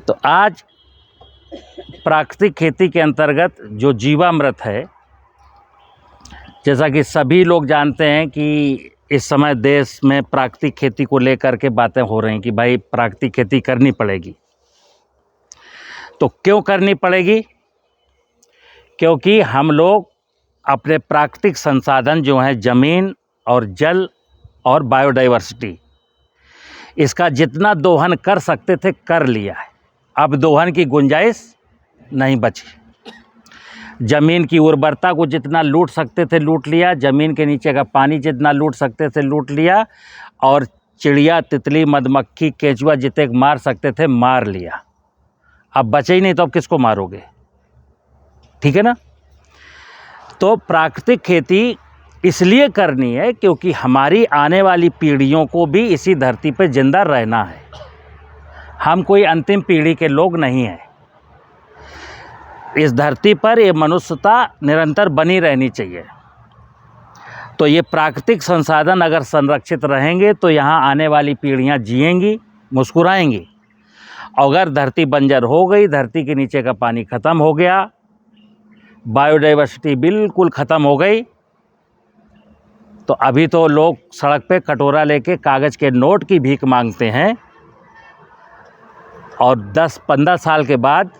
तो आज प्राकृतिक खेती के अंतर्गत जो जीवामृत है, जैसा कि सभी लोग जानते हैं कि इस समय देश में प्राकृतिक खेती को लेकर के बातें हो रही हैं कि भाई प्राकृतिक खेती करनी पड़ेगी। तो क्यों करनी पड़ेगी? क्योंकि हम लोग अपने प्राकृतिक संसाधन जो हैं ज़मीन और जल और बायोडाइवर्सिटी, इसका जितना दोहन कर सकते थे कर लिया है। अब दोहन की गुंजाइश नहीं बची। ज़मीन की उर्वरता को जितना लूट सकते थे लूट लिया, ज़मीन के नीचे का पानी जितना लूट सकते थे लूट लिया, और चिड़िया, तितली, मधुमक्खी, केंचुआ जितने मार सकते थे मार लिया। अब बचे ही नहीं तो अब किसको मारोगे? ठीक है ना? तो प्राकृतिक खेती इसलिए करनी है क्योंकि हमारी आने वाली पीढ़ियों को भी इसी धरती पर जिंदा रहना है। हम कोई अंतिम पीढ़ी के लोग नहीं हैं। इस धरती पर ये मनुष्यता निरंतर बनी रहनी चाहिए। तो ये प्राकृतिक संसाधन अगर संरक्षित रहेंगे तो यहाँ आने वाली पीढ़ियाँ जिएंगी, मुस्कुराएंगी। अगर धरती बंजर हो गई, धरती के नीचे का पानी ख़त्म हो गया, बायोडाइवर्सिटी बिल्कुल ख़त्म हो गई, तो अभी तो लोग सड़क पे कटोरा लेके कागज़ के नोट की भीख मांगते हैं, और 10-15 साल के बाद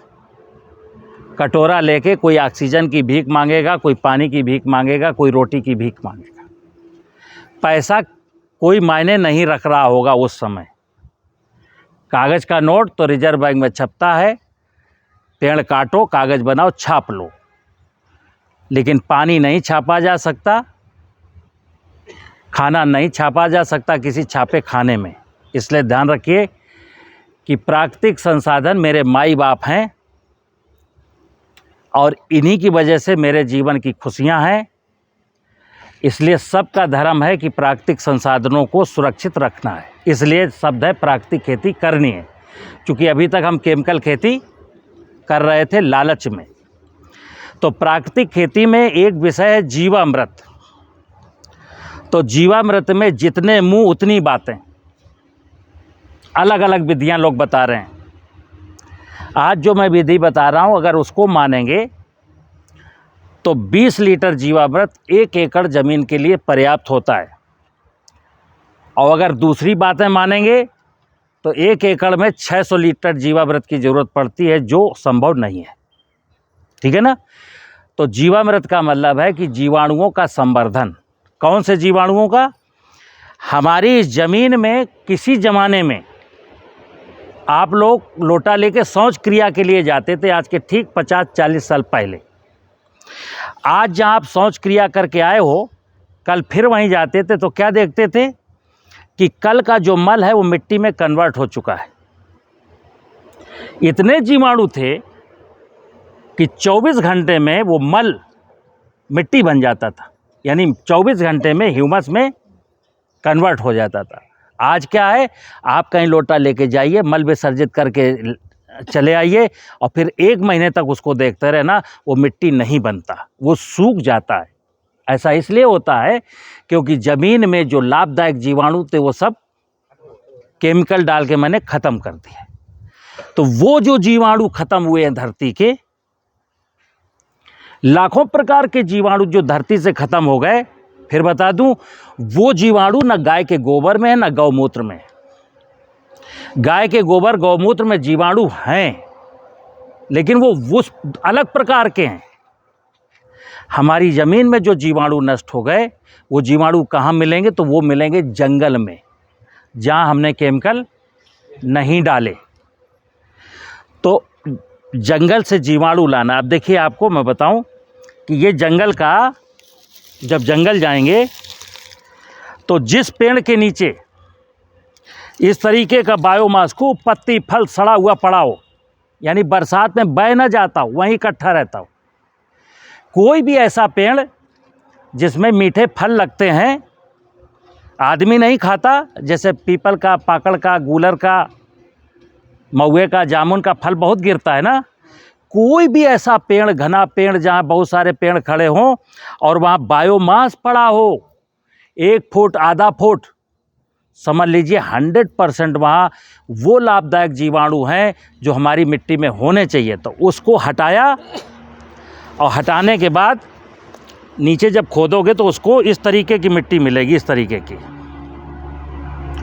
कटोरा लेके कोई ऑक्सीजन की भीख मांगेगा, कोई पानी की भीख मांगेगा, कोई रोटी की भीख मांगेगा। पैसा कोई मायने नहीं रख रहा होगा उस समय। कागज़ का नोट तो रिजर्व बैंक में छपता है, पेड़ काटो, कागज़ बनाओ, छाप लो, लेकिन पानी नहीं छापा जा सकता, खाना नहीं छापा जा सकता किसी छापे खाने में। इसलिए ध्यान रखिए कि प्राकृतिक संसाधन मेरे माई बाप हैं और इन्हीं की वजह से मेरे जीवन की खुशियां हैं। इसलिए सबका धर्म है कि प्राकृतिक संसाधनों को सुरक्षित रखना है। इसलिए शब्द है प्राकृतिक खेती करनी है। क्योंकि अभी तक हम केमिकल खेती कर रहे थे लालच में। तो प्राकृतिक खेती में एक विषय है जीवामृत। तो जीवामृत में जितने मुंह उतनी बातें, अलग अलग विधियां लोग बता रहे हैं। आज जो मैं विधि बता रहा हूं, अगर उसको मानेंगे तो 20 लीटर जीवामृत 1 एकड़ ज़मीन के लिए पर्याप्त होता है। और अगर दूसरी बातें मानेंगे तो 1 एकड़ में 600 लीटर जीवामृत की ज़रूरत पड़ती है, जो संभव नहीं है। ठीक है ना? तो जीवामृत का मतलब है कि जीवाणुओं का संवर्धन। कौन से जीवाणुओं का? हमारी इस ज़मीन में किसी ज़माने में आप लोग लोटा लेके शौच क्रिया के लिए जाते थे, आज के ठीक 50-40 साल पहले। आज जहाँ आप शौच क्रिया करके आए हो, कल फिर वहीं जाते थे तो क्या देखते थे कि कल का जो मल है वो मिट्टी में कन्वर्ट हो चुका है। इतने जीवाणु थे कि 24 घंटे में वो मल मिट्टी बन जाता था, यानी 24 घंटे में ह्यूमस में कन्वर्ट हो जाता था। आज क्या है, आप कहीं लोटा लेके जाइए, मल विसर्जित करके चले आइए, और फिर 1 महीने तक उसको देखते रहना, वो मिट्टी नहीं बनता, वो सूख जाता है। ऐसा इसलिए होता है क्योंकि ज़मीन में जो लाभदायक जीवाणु थे वो सब केमिकल डाल के मैंने ख़त्म कर दिए। तो वो जो जीवाणु ख़त्म हुए हैं धरती के, लाखों प्रकार के जीवाणु जो धरती से ख़त्म हो गए, फिर बता दूं, वो जीवाणु न गाय के गोबर में है न गौमूत्र में। गाय के गोबर गौमूत्र में जीवाणु हैं, लेकिन वो उस अलग प्रकार के हैं। हमारी ज़मीन में जो जीवाणु नष्ट हो गए, वो जीवाणु कहाँ मिलेंगे? तो वो मिलेंगे जंगल में, जहाँ हमने केमिकल नहीं डाले। तो जंगल से जीवाणु लाना। अब देखिए, आपको मैं बताऊं कि ये जंगल का, जब जंगल जाएंगे तो जिस पेड़ के नीचे इस तरीके का बायोमास को पत्ती फल सड़ा हुआ पड़ा हो, यानी बरसात में बह न जाता हो, वहीं इकट्ठा रहता हो, कोई भी ऐसा पेड़ जिसमें मीठे फल लगते हैं, आदमी नहीं खाता, जैसे पीपल का, पाकड़ का, गूलर का, महुए का, जामुन का फल बहुत गिरता है ना। कोई भी ऐसा पेड़, घना पेड़ जहाँ बहुत सारे पेड़ खड़े हों और वहाँ बायोमास पड़ा हो, 1 फुट, आधा फुट, समझ लीजिए 100% वहाँ वो लाभदायक जीवाणु हैं जो हमारी मिट्टी में होने चाहिए। तो उसको हटाया और हटाने के बाद नीचे जब खोदोगे तो उसको इस तरीके की मिट्टी मिलेगी, इस तरीके की,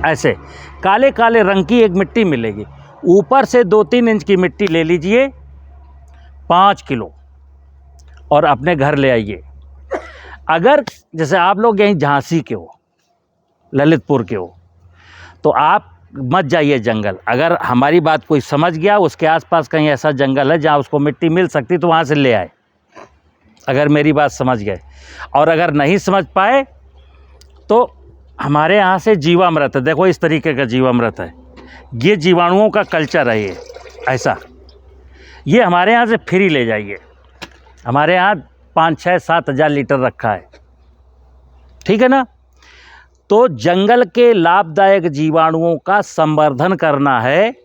ऐसे काले काले रंग की एक मिट्टी मिलेगी। ऊपर से 2-3 इंच की मिट्टी ले लीजिए, 5 किलो, और अपने घर ले आइए। अगर जैसे आप लोग यहीं झांसी के हो, ललितपुर के हो, तो आप मत जाइए जंगल। अगर हमारी बात कोई समझ गया, उसके आसपास कहीं ऐसा जंगल है जहाँ उसको मिट्टी मिल सकती, तो वहाँ से ले आए, अगर मेरी बात समझ गए। और अगर नहीं समझ पाए तो हमारे यहाँ से जीवामृत है, देखो इस तरीके का जीवामृत है, ये जीवाणुओं का कल्चर है, ये ऐसा, ये हमारे यहाँ से फ्री ले जाइए। हमारे यहाँ 5-6-7 हज़ार लीटर रखा है, ठीक है ना। तो जंगल के लाभदायक जीवाणुओं का संवर्धन करना है,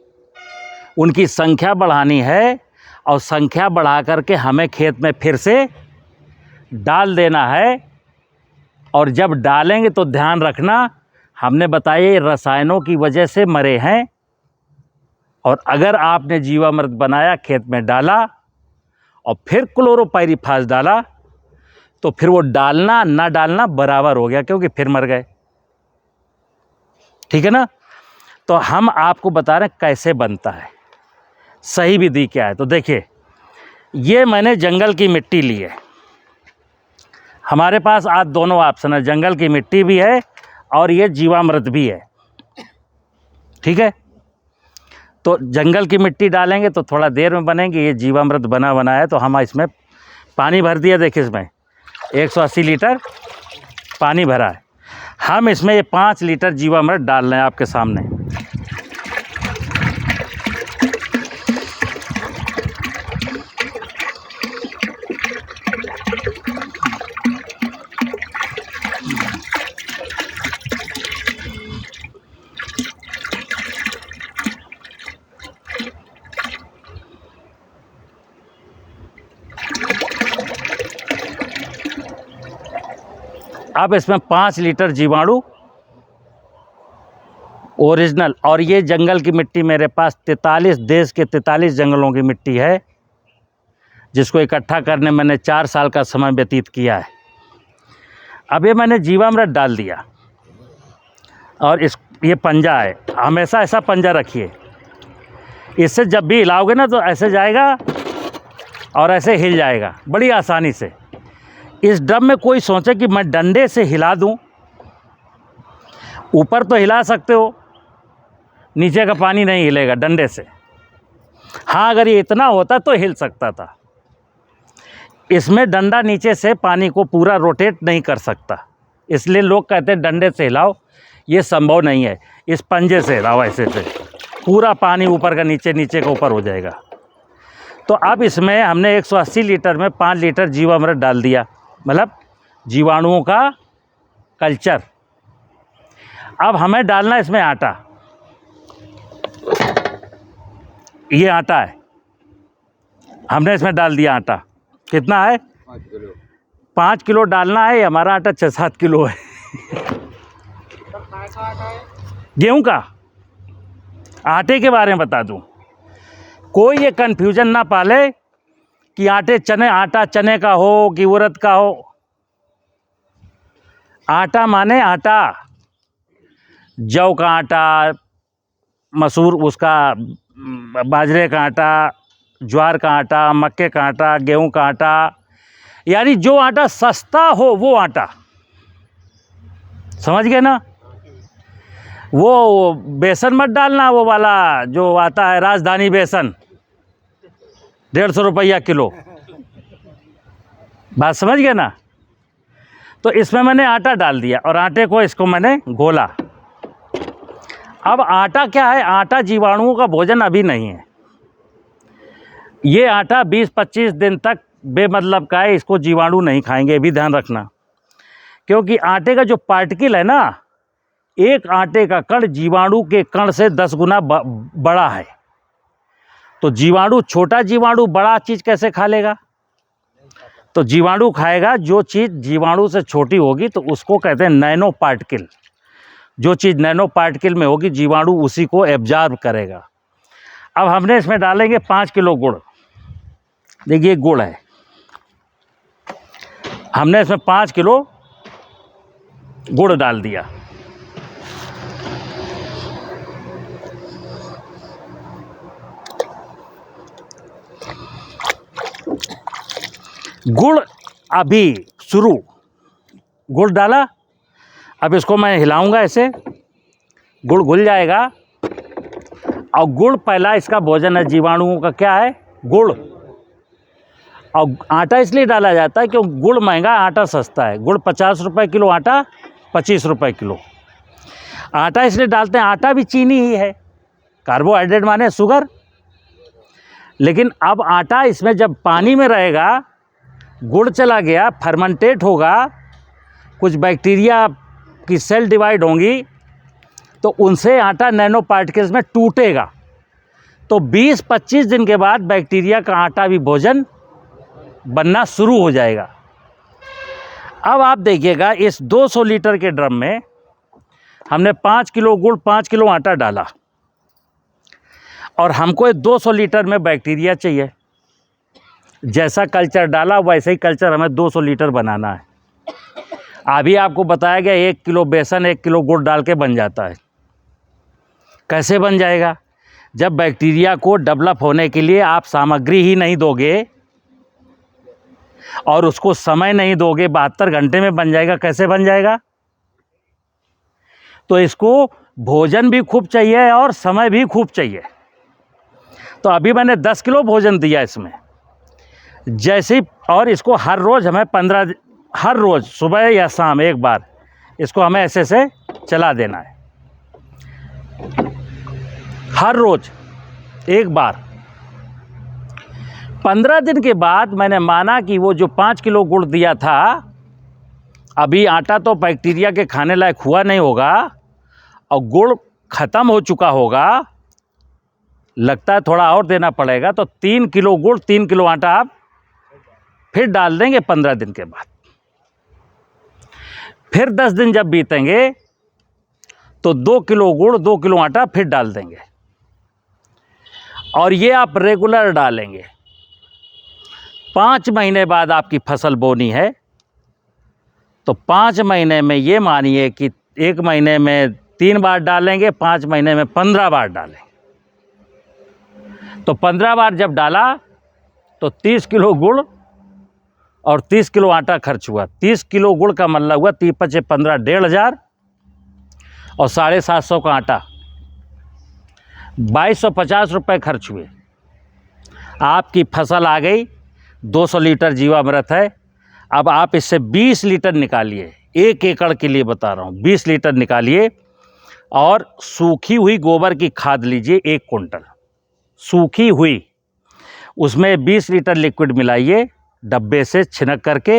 उनकी संख्या बढ़ानी है, और संख्या बढ़ा करके हमें खेत में फिर से डाल देना है। और जब डालेंगे तो ध्यान रखना, हमने बताया ये रसायनों की वजह से मरे हैं, और अगर आपने जीवामृत बनाया, खेत में डाला और फिर क्लोरोपाइरीफास डाला, तो फिर वो डालना ना डालना बराबर हो गया, क्योंकि फिर मर गए, ठीक है ना। तो हम आपको बता रहे हैं कैसे बनता है, सही विधि क्या है। तो देखिए, ये मैंने जंगल की मिट्टी ली है। हमारे पास आज दोनों ऑप्शन है, जंगल की मिट्टी भी है और ये जीवामृत भी है, ठीक है। तो जंगल की मिट्टी डालेंगे तो थोड़ा देर में बनेंगे। ये जीवामृत बना बनाया है, तो हम इसमें पानी भर दिया, देखिए इसमें 180 लीटर पानी भरा है। हम इसमें ये 5 लीटर जीवामृत डाल रहे हैं आपके सामने। अब इसमें 5 लीटर जीवाणु ओरिजिनल, और ये जंगल की मिट्टी मेरे पास 43 देश के 43 जंगलों की मिट्टी है, जिसको इकट्ठा करने मैंने 4 साल का समय व्यतीत किया है। अब ये मैंने जीवामृत डाल दिया, और ये पंजा है, हमेशा ऐसा पंजा रखिए, इससे जब भी हिलाओगे ना तो ऐसे जाएगा और ऐसे हिल जाएगा बड़ी आसानी से। इस ड्रम में कोई सोचे कि मैं डंडे से हिला दूं, ऊपर तो हिला सकते हो, नीचे का पानी नहीं हिलेगा डंडे से। हाँ, अगर ये इतना होता तो हिल सकता था। इसमें डंडा नीचे से पानी को पूरा रोटेट नहीं कर सकता, इसलिए लोग कहते हैं डंडे से हिलाओ, ये संभव नहीं है। इस पंजे से हिलाओ, ऐसे से पूरा पानी ऊपर का नीचे, नीचे का ऊपर हो जाएगा। तो अब इसमें हमने 180 लीटर में 5 लीटर जीवामृत डाल दिया, मतलब जीवाणुओं का कल्चर। अब हमें डालना इसमें आटा, ये आटा है, हमने इसमें डाल दिया आटा। कितना है? 5 किलो। 5 किलो डालना है। हमारा आटा 6-7 किलो है। गेहूं का आटे के बारे में बता दूं, कोई ये कन्फ्यूजन ना पाले कि आटा चने का हो कि उड़द का हो। आटा माने आटा, जौ का आटा, मसूर उसका, बाजरे का आटा, ज्वार का आटा, मक्के का आटा, गेहूं का आटा, यानी जो आटा सस्ता हो वो आटा, समझ गए ना। वो बेसन मत डालना, वो वाला जो आता है राजधानी बेसन, 150 रुपया किलो, बात समझ गए ना। तो इसमें मैंने आटा डाल दिया और आटे को इसको मैंने घोला। अब आटा क्या है? आटा जीवाणुओं का भोजन अभी नहीं है। ये आटा 20-25 दिन तक बेमतलब का है, इसको जीवाणु नहीं खाएंगे, भी ध्यान रखना। क्योंकि आटे का जो पार्टिकल है ना, एक आटे का कण जीवाणु के कण से 10 गुना बड़ा है। तो जीवाणु, छोटा जीवाणु बड़ा चीज़ कैसे खा लेगा? तो जीवाणु खाएगा जो चीज़ जीवाणु से छोटी होगी, तो उसको कहते हैं नैनो पार्टिकल। जो चीज़ नैनो पार्टिकल में होगी जीवाणु उसी को एब्जॉर्ब करेगा। अब हमने इसमें डालेंगे 5 किलो गुड़। देखिए गुड़ है, हमने इसमें 5 किलो गुड़ डाल दिया। गुड़ अभी शुरू, गुड़ डाला, अब इसको मैं हिलाऊंगा ऐसे, गुड़ घुल जाएगा। और गुड़ पहला इसका भोजन है जीवाणुओं का, क्या है? गुड़। और आटा इसलिए डाला जाता है क्योंकि गुड़ महंगा, आटा सस्ता है। गुड़ 50 रुपये किलो, आटा 25 रुपये किलो। आटा इसलिए डालते हैं, आटा भी चीनी ही है, कार्बोहाइड्रेट माने शुगर। लेकिन अब आटा इसमें जब पानी में रहेगा, गुड़ चला गया, फर्मेंटेट होगा, कुछ बैक्टीरिया की सेल डिवाइड होंगी, तो उनसे आटा नैनो पार्टिकल्स में टूटेगा। तो 20-25 दिन के बाद बैक्टीरिया का आटा भी भोजन बनना शुरू हो जाएगा। अब आप देखिएगा, इस 200 लीटर के ड्रम में हमने 5 किलो गुड़, 5 किलो आटा डाला, और हमको 200 लीटर में बैक्टीरिया चाहिए। जैसा कल्चर डाला वैसे ही कल्चर हमें 200 लीटर बनाना है। अभी आपको बताया गया 1 किलो बेसन 1 किलो गुड़ डाल के बन जाता है। कैसे बन जाएगा? जब बैक्टीरिया को डेवलप होने के लिए आप सामग्री ही नहीं दोगे और उसको समय नहीं दोगे, 72 घंटे में बन जाएगा। कैसे बन जाएगा? तो इसको भोजन भी खूब चाहिए और समय भी खूब चाहिए। तो अभी मैंने 10 किलो भोजन दिया इसमें, जैसे, और इसको हर रोज़ हमें हर रोज़ सुबह या शाम एक बार इसको हमें ऐसे से चला देना है। हर रोज़ एक बार। 15 दिन के बाद मैंने माना कि वो जो 5 किलो गुड़ दिया था, अभी आटा तो बैक्टीरिया के खाने लायक हुआ नहीं होगा और गुड़ ख़त्म हो चुका होगा, लगता है थोड़ा और देना पड़ेगा। तो 3 किलो गुड़ 3 किलो आटा आप फिर डाल देंगे 15 दिन के बाद। फिर 10 दिन जब बीतेंगे तो 2 किलो गुड़ 2 किलो आटा फिर डाल देंगे, और ये आप रेगुलर डालेंगे। 5 महीने बाद आपकी फसल बोनी है, तो 5 महीने में ये मानिए कि 1 महीने में 3 बार डालेंगे, 5 महीने में 15 बार डालेंगे। तो 15 बार जब डाला तो 30 किलो गुड़ और 30 किलो आटा खर्च हुआ। 30 किलो गुड़ का मतलब हुआ 30 × 15 1500 और 750 का आटा, 2250 रुपये खर्च हुए। आपकी फसल आ गई, 200 लीटर जीवामृत है। अब आप इससे 20 लीटर निकालिए, 1 एकड़ के लिए बता रहा हूँ, 20 लीटर निकालिए और सूखी हुई गोबर की खाद लीजिए 1 कुंटल सूखी हुई, उसमें 20 लीटर लिक्विड मिलाइए, डब्बे से छिनक करके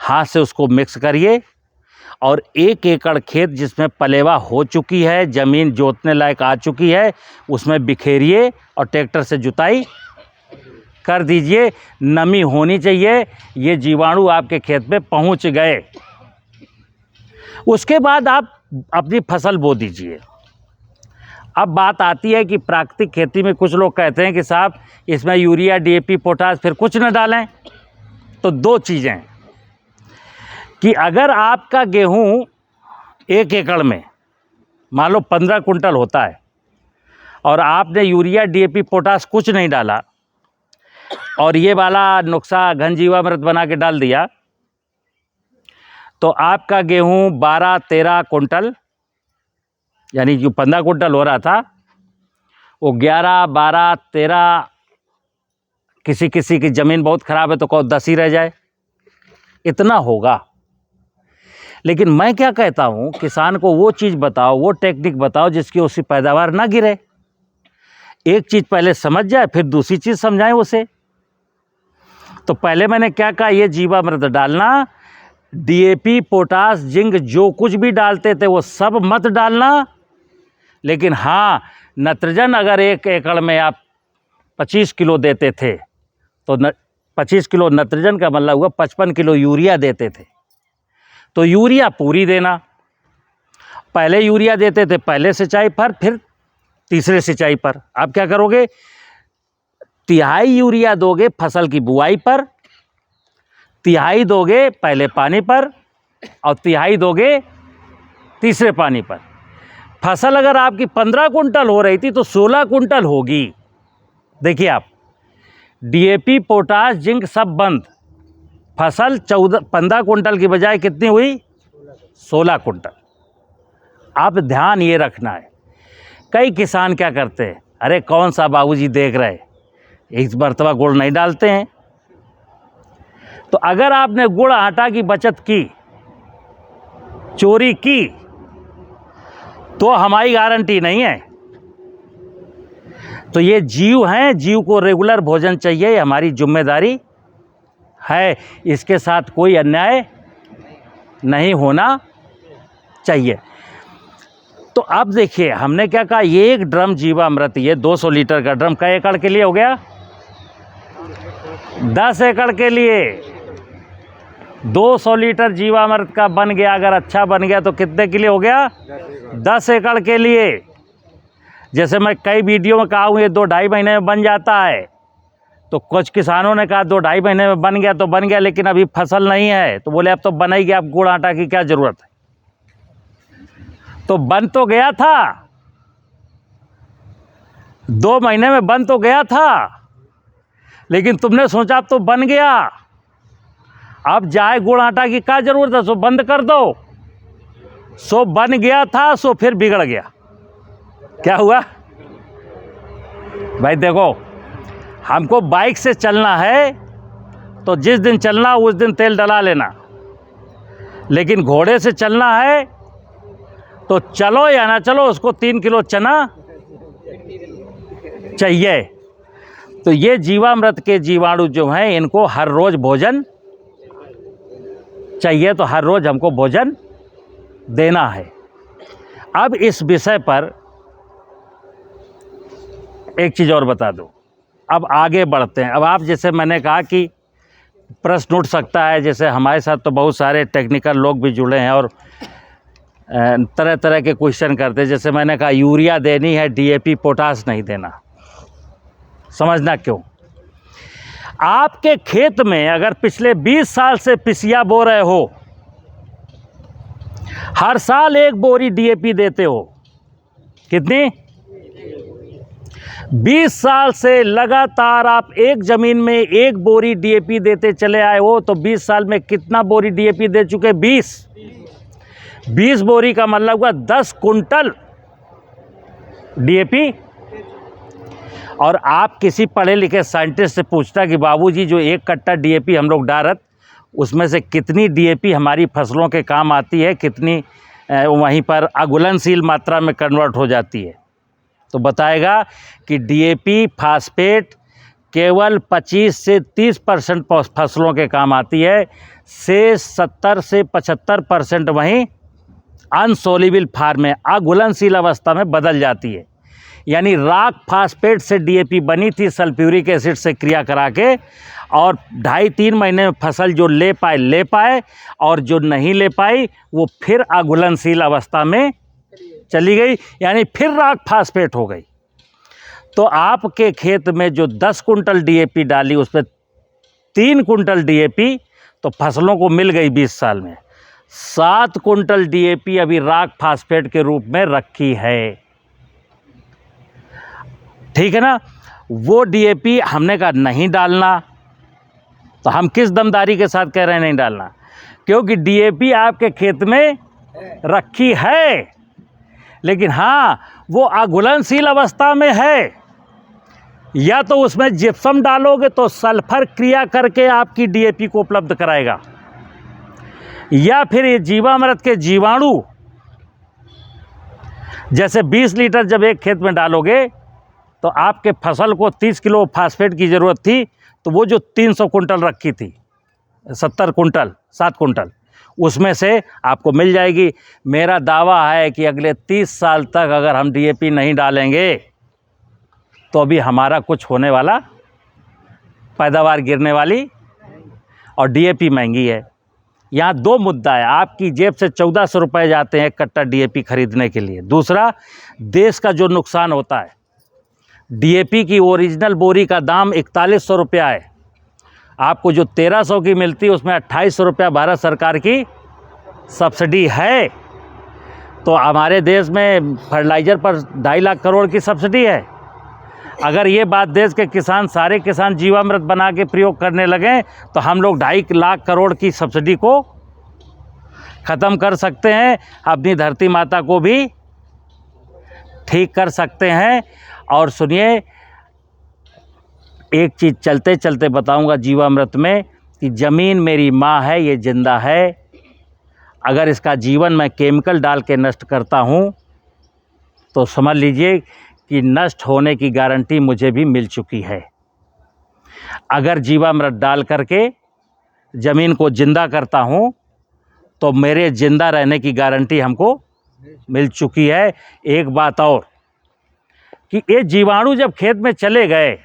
हाथ से उसको मिक्स करिए, और 1 एकड़ खेत जिसमें पलेवा हो चुकी है, ज़मीन जोतने लायक आ चुकी है, उसमें बिखेरिए और ट्रैक्टर से जुताई कर दीजिए। नमी होनी चाहिए, ये जीवाणु आपके खेत में पहुंच गए। उसके बाद आप अपनी फसल बो दीजिए। अब बात आती है कि प्राकृतिक खेती में कुछ लोग कहते हैं कि साहब इसमें यूरिया, DAP, पोटास फिर कुछ न डालें। तो 2 चीज़ें कि अगर आपका गेहूं 1 एकड़ में मान लो 15 कुंटल होता है और आपने यूरिया, DAP, पोटास कुछ नहीं डाला और ये वाला नुस्खा घन जीवामृत बना के डाल दिया, तो आपका गेहूं 12-13 कुंटल, यानी जो 15 कुंटल हो रहा था वो 11, 12, 13, किसी किसी की ज़मीन बहुत ख़राब है तो कहो 10 ही रह जाए, इतना होगा। लेकिन मैं क्या कहता हूँ, किसान को वो चीज़ बताओ, वो टेक्निक बताओ जिसकी उसकी पैदावार ना गिरे। एक चीज़ पहले समझ जाए, फिर दूसरी चीज़ समझाएं उसे। तो पहले मैंने क्या कहा, ये जीवामृत डालना, DAP, पोटास, जिंक जो कुछ भी डालते थे वो सब मत डालना। लेकिन हाँ, नाइट्रोजन अगर 1 एकड़ में आप 25 किलो देते थे तो 25 किलो नाइट्रोजन का मतलब हुआ 55 किलो यूरिया देते थे, तो यूरिया पूरी देना। पहले यूरिया देते थे पहले सिंचाई पर, फिर तीसरे सिंचाई पर। आप क्या करोगे, तिहाई यूरिया दोगे फसल की बुआई पर, तिहाई दोगे पहले पानी पर, और तिहाई दोगे तीसरे पानी पर। फसल अगर आपकी 15 कुंटल हो रही थी तो 16 कुंटल होगी। देखिए आप, डीएपी, पोटाश, जिंक सब बंद, फसल 15 कुंटल की बजाय कितनी हुई, 16 कुंटल। आप ध्यान ये रखना है। कई किसान क्या करते हैं, अरे कौन सा बाबूजी देख रहे, एक मरतबा गुड़ नहीं डालते हैं। तो अगर आपने गुड़ आटा की बचत की, चोरी की, तो हमारी गारंटी नहीं है। तो ये जीव हैं, जीव को रेगुलर भोजन चाहिए, ये हमारी जिम्मेदारी है। इसके साथ कोई अन्याय नहीं होना चाहिए। तो अब देखिए हमने क्या कहा, ये एक ड्रम जीवामृत, ये 200 लीटर का ड्रम कई एकड़ के लिए हो गया, 10 एकड़ के लिए 200 लीटर जीवामृत का बन गया। अगर अच्छा बन गया तो कितने के लिए हो गया, 10 एकड़ के लिए। जैसे मैं कई वीडियो में कहा हूँ ये 2-2.5 महीने में बन जाता है, तो कुछ किसानों ने कहा 2-2.5 महीने में बन गया तो बन गया, लेकिन अभी फसल नहीं है, तो बोले अब तो बना ही गया, अब गुड़ आटा की क्या ज़रूरत है। तो बन तो गया था, 2 महीने में बन तो गया था, लेकिन तुमने सोचा अब तो बन गया, अब जाए गुड़ आटा की क्या ज़रूरत है, सो बंद कर दो। सो बन गया था, सो फिर बिगड़ गया। क्या हुआ भाई, देखो हमको बाइक से चलना है तो जिस दिन चलना उस दिन तेल डला लेना, लेकिन घोड़े से चलना है तो चलो या ना चलो उसको 3 किलो चना चाहिए। तो ये जीवामृत के जीवाणु जो हैं इनको हर रोज़ भोजन चाहिए, तो हर रोज़ हमको भोजन देना है। अब इस विषय पर एक चीज़ और बता दूं, अब आगे बढ़ते हैं। अब आप, जैसे मैंने कहा कि प्रश्न उठ सकता है, जैसे हमारे साथ तो बहुत सारे टेक्निकल लोग भी जुड़े हैं और तरह तरह के क्वेश्चन करते हैं। जैसे मैंने कहा यूरिया देनी है, डीएपी पोटाश नहीं देना, समझना क्यों। आपके खेत में अगर पिछले 20 साल से पिसिया बो रहे हो, हर साल 1 बोरी डीएपी देते हो, कितनी, 20 साल से लगातार आप एक ज़मीन में 1 बोरी डीएपी देते चले आए हो, तो 20 साल में कितना बोरी डीएपी दे चुके, 20 बोरी का मतलब हुआ 10 कुंटल डीएपी। और आप किसी पढ़े लिखे साइंटिस्ट से पूछता कि बाबूजी जो 1 कट्टा डीएपी हम लोग डालत, उसमें से कितनी डीएपी हमारी फसलों के काम आती है, कितनी वहीं पर अघुलनशील मात्रा में कन्वर्ट हो जाती है, तो बताएगा कि डीएपी फास्फेट केवल 25 से 30% फसलों के काम आती है, से 70 से 75% वहीं अनसोल्युबल फॉर्म में, अघुलनशील अवस्था में बदल जाती है। यानी राक फास्फेट से डीएपी बनी थी सल्फ्यूरिक एसिड से क्रिया करा के, और 2.5-3 महीने में फसल जो ले पाए, और जो नहीं ले पाई वो फिर अघुलनशील अवस्था में चली गई, यानी फिर राक फास्फेट हो गई। तो आपके खेत में जो 10 कुंटल डीएपी डाली, उस पर 3 कुंटल डीएपी तो फसलों को मिल गई 20 साल में। 7 कुंटल डीएपी अभी राक फास्फेट के रूप में रखी है, ठीक है ना। वो डीएपी हमने कहा नहीं डालना, तो हम किस दमदारी के साथ कह रहे हैं नहीं डालना, क्योंकि डीएपी आपके खेत में रखी है, लेकिन हाँ वो अघुलनशील अवस्था में है। या तो उसमें जिप्सम डालोगे तो सल्फर क्रिया करके आपकी डीएपी को उपलब्ध कराएगा, या फिर ये जीवामृत के जीवाणु, जैसे 20 लीटर जब एक खेत में डालोगे तो आपके फसल को 30 किलो फास्फेट की ज़रूरत थी, तो वो जो 300 कुंटल रखी थी, 7 कुंटल उसमें से आपको मिल जाएगी। मेरा दावा है कि अगले 30 साल तक अगर हम डीएपी नहीं डालेंगे तो अभी हमारा कुछ होने वाला, पैदावार गिरने वाली, और डीएपी महंगी है। यहाँ दो मुद्दा है, आपकी जेब से 1400 रुपये जाते हैं एक कट्टा डीएपी खरीदने के लिए। दूसरा, देश का जो नुकसान होता है। डीएपी की ओरिजिनल बोरी का दाम 4100 रुपया है, आपको जो 1300 की मिलती है उसमें 2800 रुपया भारत सरकार की सब्सिडी है। तो हमारे देश में फर्टिलाइज़र पर 2.5 लाख करोड़ की सब्सिडी है। अगर ये बात देश के किसान, सारे किसान जीवामृत बना के प्रयोग करने लगें तो हम लोग 2.5 लाख करोड़ की सब्सिडी को ख़त्म कर सकते हैं, अपनी धरती माता को भी ठीक कर सकते हैं। और सुनिए, एक चीज़ चलते चलते बताऊंगा जीवामृत में कि ज़मीन मेरी माँ है, ये जिंदा है। अगर इसका जीवन मैं केमिकल डाल के नष्ट करता हूँ तो समझ लीजिए कि नष्ट होने की गारंटी मुझे भी मिल चुकी है। अगर जीवामृत डाल करके ज़मीन को जिंदा करता हूँ तो मेरे जिंदा रहने की गारंटी हमको मिल चुकी है। एक बात और कि ये जीवाणु जब खेत में चले गए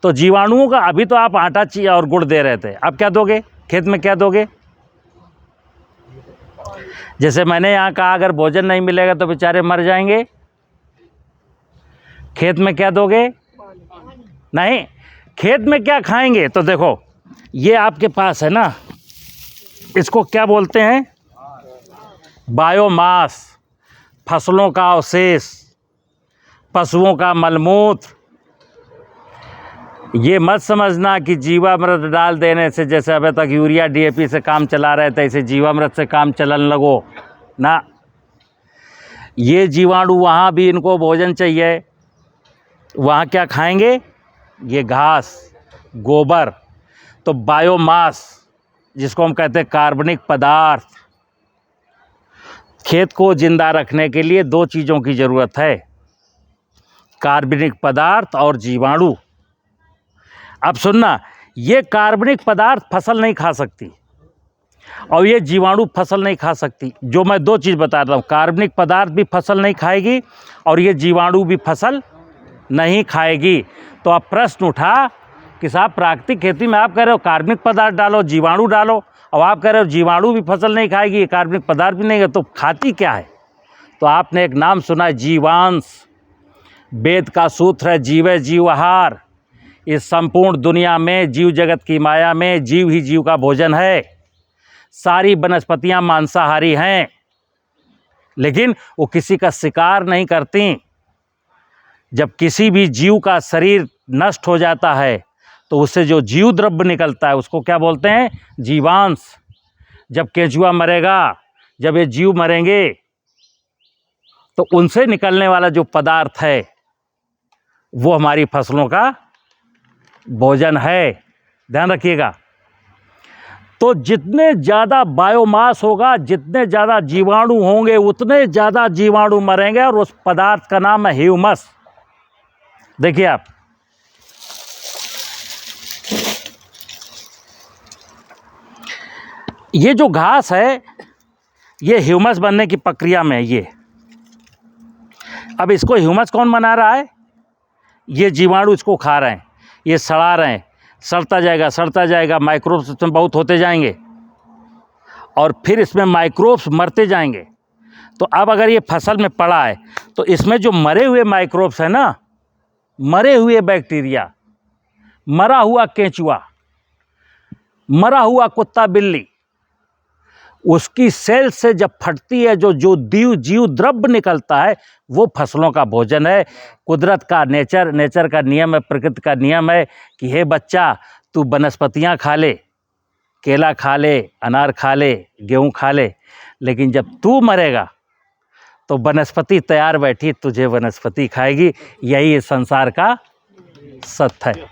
तो जीवाणुओं का, अभी तो आप आटा और गुड़ दे रहे थे, अब क्या दोगे खेत में, क्या दोगे? जैसे मैंने यहाँ कहा, अगर भोजन नहीं मिलेगा तो बेचारे मर जाएंगे, खेत में क्या दोगे? नहीं, खेत में क्या खाएंगे? तो देखो, ये आपके पास है ना, इसको क्या बोलते हैं? बायोमास, फसलों का अवशेष, पशुओं का मलमूत्र। ये मत समझना कि जीवामृत डाल देने से, जैसे अभी तक यूरिया डीएपी से काम चला रहे थे, इसे जीवामृत से काम चलन लगो ना। ये जीवाणु वहाँ भी इनको भोजन चाहिए, वहाँ क्या खाएंगे? ये घास, गोबर। तो बायोमास, जिसको हम कहते हैं कार्बनिक पदार्थ, खेत को जिंदा रखने के लिए दो चीज़ों की ज़रूरत है, कार्बनिक पदार्थ और जीवाणु। अब सुनना, ये कार्बनिक पदार्थ फसल नहीं खा सकती और ये जीवाणु फसल नहीं खा सकती। जो मैं दो चीज़ बता रहा हूँ, कार्बनिक पदार्थ भी फसल नहीं खाएगी और ये जीवाणु भी फसल नहीं खाएगी। तो अब प्रश्न उठा कि साहब, प्राकृतिक खेती में आप कह रहे हो कार्बनिक पदार्थ डालो, जीवाणु डालो, और आप कह रहे हो जीवाणु भी फसल नहीं खाएगी, कार्बनिक पदार्थ भी नहीं है, तो खाती क्या है? तो आपने एक नाम सुना है, जीवांश। वेद का सूत्र है, जीवे जीव आहार। इस संपूर्ण दुनिया में, जीव जगत की माया में, जीव ही जीव का भोजन है। सारी वनस्पतियां मांसाहारी हैं, लेकिन वो किसी का शिकार नहीं करती। जब किसी भी जीव का शरीर नष्ट हो जाता है तो उससे जो जीव द्रव्य निकलता है उसको क्या बोलते हैं? जीवांश। जब केंचुआ मरेगा, जब ये जीव मरेंगे, तो उनसे निकलने वाला जो पदार्थ है वो हमारी फसलों का भोजन है। ध्यान रखिएगा। तो जितने ज़्यादा बायोमास होगा, जितने ज़्यादा जीवाणु होंगे, उतने ज़्यादा जीवाणु मरेंगे, और उस पदार्थ का नाम है ह्यूमस। देखिए आप, ये जो घास है ये ह्यूमस बनने की प्रक्रिया में है। ये अब इसको ह्यूमस कौन बना रहा है? ये जीवाणु इसको खा रहे हैं, ये सड़ा रहे हैं, सड़ता जाएगा, सड़ता जाएगा, माइक्रोब्स इसमें बहुत होते जाएंगे और फिर इसमें माइक्रोब्स मरते जाएंगे। तो अब अगर ये फसल में पड़ा है तो इसमें जो मरे हुए माइक्रोब्स है ना, मरे हुए बैक्टीरिया, मरा हुआ केंचुआ, मरा हुआ कुत्ता बिल्ली, उसकी सेल से जब फटती है जो जीव द्रव्य निकलता है वो फसलों का भोजन है। कुदरत का नेचर का नियम है, प्रकृति का नियम है कि हे बच्चा, तू वनस्पतियाँ खा ले, केला खा ले, अनार खा ले, गेहूँ खा ले, लेकिन जब तू मरेगा तो वनस्पति तैयार बैठी तुझे वनस्पति खाएगी। यही इस संसार का सत्य है।